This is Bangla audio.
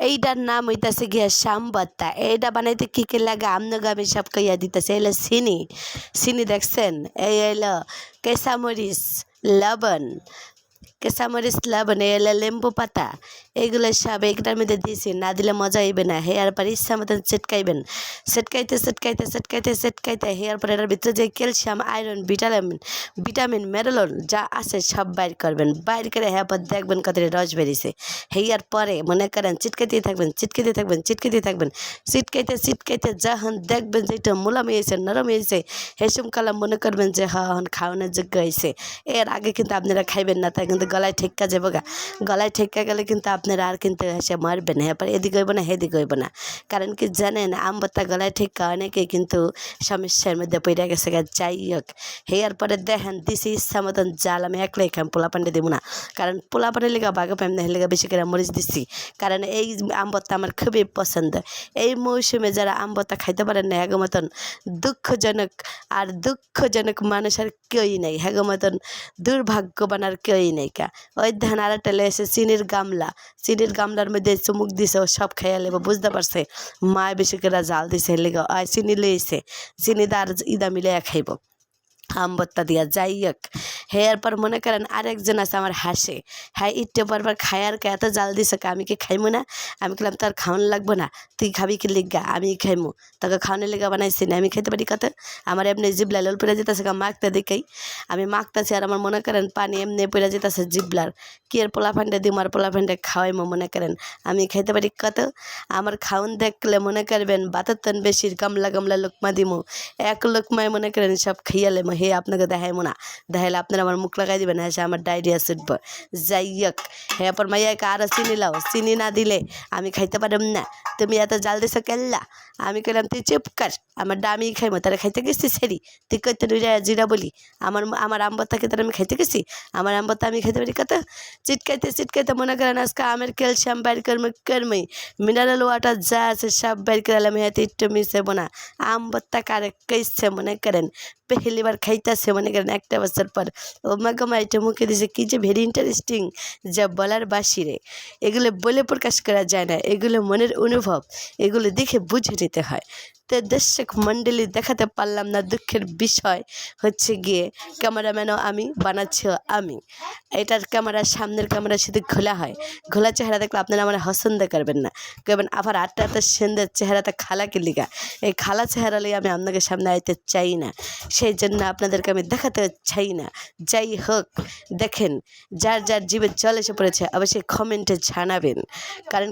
এইটার নাম হইতাছে গিয়া শ্যামবত্তা। এইটা বানাইতে কি কি লাগে আমনগো আমি সব কইয়া দিতেছে। এলো চিনি, চিনি দেখছেন, এই এলো কেঁচামরিচ, লবণ, কেঁচামরিচ, লবণ, এই এলো লেম্বু পাতা, এইগুলো সব এইটার মধ্যে দিয়েছি। না দিলে মজা হইবে না। হেয়ার পর ইচ্ছা মতন ছিটকাইবেন, ছিটকাইতে ছিটকাইতে ছিটকাইতে ছিটকাইতে হেয়ার পর এটার ভিতরে যে ক্যালসিয়াম, আয়রন, ভিটামিন মেরলন যা আছে সব বাইর করবেন। বাইর করে হ্যাঁ পর দেখবেন কতটা রস বেরিয়েছে। হেয়ার পরে মনে করেন চিটকাইতেই থাকবেন, চিটকাইতে থাকবেন, চিটকাইতে থাকবেন, চিটকাইতে চিটকাইতে যখন দেখবেন যে এটা মোলাম হয়েছে, নরম হয়েছে, হেসুম কালাম মনে করবেন যে হ্যাঁ এখন খাওয়ানোর যোগ্য হয়েছে। এর আগে কিন্তু আপনারা খাইবেন না, তাই কিন্তু গলায় ঠেক্কা যাবো গা। গলায় ঠেক্কা গেলে কিন্তু আপনারা আর কিন্তু হেসে মারবেন। হ্যাঁ পরে এদিকে হইব না সেদিকে হইব না। কারণ কি জানেন, আমবত্তা গলায় ঠেক্কা অনেকেই কিন্তু সমস্যার মধ্যে পড়ে গেছে গা। যাই হোক, হেয়ার পরে দেখেন দিছি ইচ্ছা মতন জাল। আমি একলাই খাম, পোলা পান্ডে দেবো না। কারণ পোলা পানের লেগা বাঘা পাইম না, লেগা বেশি করে মরিচ দিচ্ছি। কারণ এই আমবত্তা আমার খুবই পছন্দ। এই মৌসুমে যারা আমবত্তা খাইতে পারেন না, হ্যাগো মতন দুঃখজনক মানুষ আর কেউই নেই। হ্যাগো মতন দুর্ভাগ্যবান আর কেউই নেই কা। ওই ধান আর একটা লেগেছে চিনির গামলা, চিনির গামলার মধ্যে চুমুক দিছে, ও সব খাইয়া লেবো, বুঝতে পারছে মা বেশি করে জাল দিছে, লেগে চিনি লইছে, চিনি দার ইদা মিলে খাইব আমবত্তা দিয়া। যাই হোক, হেয়ার পর মনে করেন আরেকজন আছে আমার হাসে, হ্যাঁ ইট্টে পরবার খায়ার কে এত জাল দিছে, আমি কি খাইমু না? আমি বললাম তোর খাওয়ানো লাগবো না, তুই খাবি কি লিগা, আমি খাইমু, তোকে খাওয়ানোর লিগা বানাইছি না, আমি খেতে পারি কত। আমার এমনি জিবলা লোল পড়ে যেতেছে মাখতে দেখেই আমি মাখতেছি, আর আমার মনে করেন পানি এমনি পড়ে যেতেছে জিবলার। কি আর পোলা ফান্ডে দিম, আর পোলা ফান্ডে খাওয়াইমো, মনে করেন আমি খাইতে পারি কত। আমার খাওন দেখলে মনে করবেন বাতার তন বেশির গামলা গামলা লোকমা দিমু, এক লোকমায় মনে করেন সব খাইয়ালে। হে আপনাকে দেখাইমো না, দেখাইলে আপনারা আমার মুখ লাগাই দিবেন, হ্যাঁ আমার ডায়রিয়া ছুটব। যাই হোক, হ্যাঁ পর মাইয়াকে আরও চিনি লাও, চিনি না দিলে আমি খাইতে পারম না। তুমি এত জাল দিছো কেল্লা? আমি কইলাম তুই চুপ কর, আমার ডামি খাইমো, তারা খাইতে গেছি সেরি, তুই কইতে জিরা বলি। আমার আমবত্তাকে তারা আমি খাইতে গেছি, আমার আমবত্তা আমি খাইতে পারি কত। চিটকাইতে চিটকাইতে মনে করেন আজকে আমের ক্যালসিয়াম বাইর করমই, মিনারেল ওয়াটার যা আছে সব বাইর করালাম। হ্যাঁ একটু মিশাইব না। আমবত্তা কারে কইছে মনে করেন পেহলিবার খাইতেছে মনে করেন 1 বছর পর। ও মা এটা মুখে দিছে, কি যে ভেরি ইন্টারেস্টিং, যা বলার বাসিরে। এগুলো বলে প্রকাশ করা যায় না, এগুলো মনের অনুভব, এগুলো দেখে বুঝে নিতে হয়। তো দর্শক মণ্ডলী দেখাতে পারলাম না, দুঃখের বিষয় হচ্ছে গিয়ে ক্যামেরাম্যানও আমি, বানাচ্ছিও আমি। এটার ক্যামেরা, সামনের ক্যামেরা শুধু খোলা হয়, খোলা চেহারা দেখলে আপনারা আমার পছন্দ করবেন না, করবেন আবার আটটা সুন্দর চেহারাটা খালাকে লিগা। এই খালা চেহারা লিয়ে আমি আপনাকে সামনে আইতে চাই না, সেই জন্য আপনাদেরকে আমি দেখাতে চাই না। যাই হোক, দেখেন যার যার জীবে জল এসে পড়েছে অবশ্যই কমেন্টে জানাবেন, কারণ